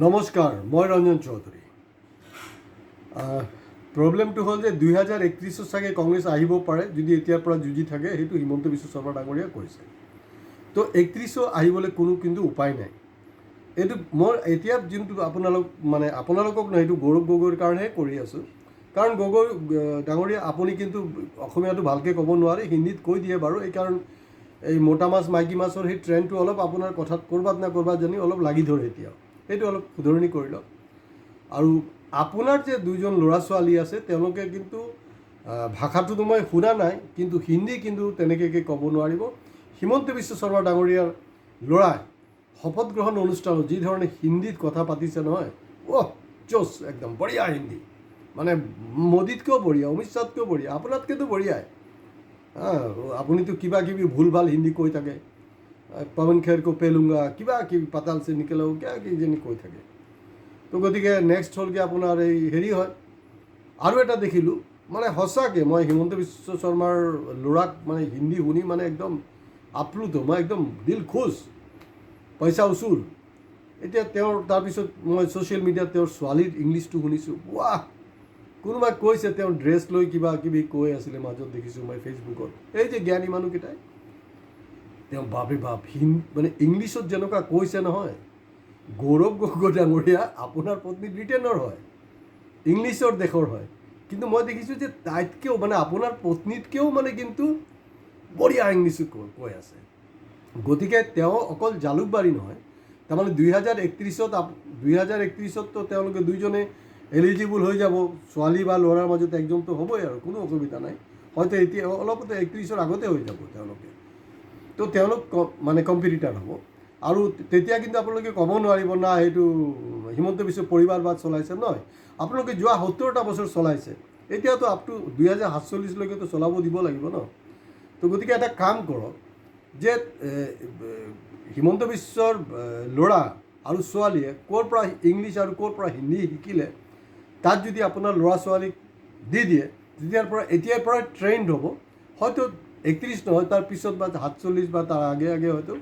নমস্কাৰ, মই ৰঞ্জন চৌধুৰী। প্ৰব্লেমটো হ'ল যে 2031 চাগে কংগ্ৰেছ আহিব পাৰে যদি এতিয়াৰ পৰা যুঁজি থাকে, সেইটো হিমন্ত বিশ্ব শৰ্মা ডাঙৰীয়াই কৈছে। তো 31 আহিবলৈ কোনো কিন্তু উপায় নাই। এইটো মই এতিয়া যোনটো আপোনালোকক নহয়, এইটো গৌৰৱ গগৈৰ কাৰণেহে কৰি আছোঁ। কাৰণ গগৈ ডাঙৰীয়া আপুনি কিন্তু অসমীয়াটো ভালকৈ ক'ব নোৱাৰে, হিন্দীত কৈ দিয়ে বাৰু। এইকাৰণ এই মতা মাছ মাইকী মাছৰ সেই ট্ৰেণ্ডটো অলপ আপোনাৰ কথাত ক'ৰবাত না ক'ৰবাত জানি অলপ লাগি ধৰে এতিয়াও। সেইটো অলপ শুধৰণি কৰি লওক। আৰু আপোনাৰ যে দুজন ল'ৰা ছোৱালী আছে, তেওঁলোকে কিন্তু ভাষাটোতো মই শুনা নাই, কিন্তু হিন্দী কিন্তু তেনেকৈ ক'ব নোৱাৰিব। হিমন্ত বিশ্ব শৰ্মা ডাঙৰীয়াৰ ল'ৰাই শপত গ্ৰহণ অনুষ্ঠানত যি ধৰণে হিন্দীত কথা পাতিছে নহয়, জোচ, একদম বঢ়িয়া হিন্দী। মানে মোদীতকৈও বঢ়িয়া, অমিত শ্বাহতকৈও বঢ়িয়া, আপোনাতকৈতো বঢ়িয়াই। আপুনিতো কিবা কিবি ভুল ভাল হিন্দী কৈ থাকে, পৱন খেৰ কো পেলুংগা, কিবা কিবি পাতাল চে নিকেলাও, কিবা কিবি কৈ থাকে। তো গতিকে নেক্সট হ'লগৈ আপোনাৰ এই হেৰি হয়। আৰু এটা দেখিলোঁ, মানে সঁচাকৈ মই হিমন্ত বিশ্ব শৰ্মাৰ ল'ৰাক মানে হিন্দী শুনি মানে একদম আপ্লুত, মই একদম দিল খুচ, পইচা উচুল। এতিয়া তেওঁৰ তাৰপিছত মই ছ'চিয়েল মিডিয়াত তেওঁৰ ছোৱালীৰ ইংলিছটো শুনিছোঁ। ৱাহ, কোনোবাই কৈছে তেওঁৰ ড্ৰেছ লৈ কিবা কিবি কৈ আছিলে, মাজত দেখিছোঁ মই ফেচবুকত। এই যে জ্ঞানী মানুহকেইটাই, তেওঁ বাপৰে বাপ মানে ইংলিছত যেনেকুৱা কৈছে নহয়। গৌৰৱ গগৈ ডাঙৰীয়া, আপোনাৰ পত্নী ব্ৰিটেইনৰ হয়, ইংলিছৰ দেশৰ হয়, কিন্তু মই দেখিছোঁ যে তাইতকৈও মানে আপোনাৰ পত্নীতকৈও মানে কিন্তু বঢ়িয়া ইংলিছত কৈ আছে। গতিকে তেওঁ অকল জালুকবাৰী নহয়, তাৰমানে 2031তো তেওঁলোকে দুইজনে এলিজিবল হৈ যাব। ছোৱালী বা ল'ৰাৰ মাজত একজনটো হ'বই আৰু, কোনো অসুবিধা নাই। হয়তো এতিয়া অলপতে 31 আগতে হৈ যাব তেওঁলোকে। তো তেওঁলোক মানে কম্পিটিটাৰ হ'ব। আৰু তেতিয়া কিন্তু আপোনালোকে ক'ব নোৱাৰিব না সেইটো হিমন্ত বিশ্ব পৰিবাৰবাদ চলাইছে, নহয়। আপোনালোকে যোৱা 70টা বছৰ চলাইছে, এতিয়াতো আপ টু 2047লৈকেতো চলাব দিব লাগিব ন। তো গতিকে এটা কাম কৰক যে হিমন্ত বিশ্বৰ ল'ৰা আৰু ছোৱালীয়ে ক'ৰ পৰা ইংলিছ আৰু ক'ৰ পৰা হিন্দী শিকিলে, তাত যদি আপোনাৰ ল'ৰা ছোৱালীক দি দিয়ে, এতিয়াৰ পৰা ট্ৰেইণ্ড হ'ব। হয়তো 31 নহয়, তাৰ পিছত বা 47 বা তাৰ আগে আগে হয়তো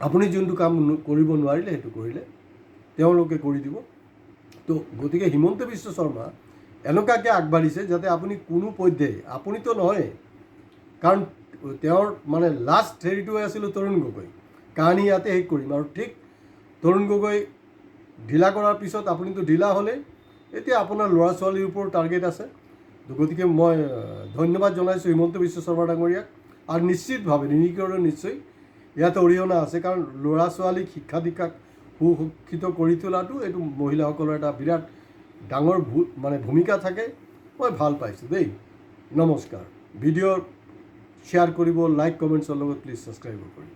আপুনি যোনটো কাম কৰিব নোৱাৰিলে সেইটো কৰিলে তেওঁলোকে কৰি দিব। তো গতিকে হিমন্ত বিশ্ব শৰ্মা এনেকুৱাকৈ আগবাঢ়িছে যাতে আপুনি কোনো পধ্যেই, আপুনিতো নহয়, কাৰণ তেওঁৰ মানে লাষ্ট হেৰিটোৱে আছিল তৰুণ গগৈ। কাহানী ইয়াতে শেষ কৰিম। আৰু ঠিক তৰুণ গগৈ ঢিলা কৰাৰ পিছত আপুনিতো ঢিলা হ'লেই, এতিয়া আপোনাৰ ল'ৰা ছোৱালীৰ ওপৰত টাৰ্গেট আছে। গতিকে মই ধন্যবাদ জনাইছোঁ হিমন্ত বিশ্ব শৰ্মা ডাঙৰীয়াক। আৰু নিশ্চিতভাৱে নিৰ্ণীকৰণৰ নিশ্চয় ইয়াতে অৰিহণা আছে, কাৰণ ল'ৰা ছোৱালীক শিক্ষা দীক্ষাক সুশিক্ষিত কৰি তোলাটো এইটো মহিলাসকলৰ এটা বিৰাট ডাঙৰ মানে ভূমিকা থাকে। মই ভাল পাইছোঁ দেই। নমস্কাৰ। ভিডিঅ' শ্বেয়াৰ কৰিব, লাইক কমেণ্টছৰ লগত প্লিজ ছাবস্ক্ৰাইব কৰিব।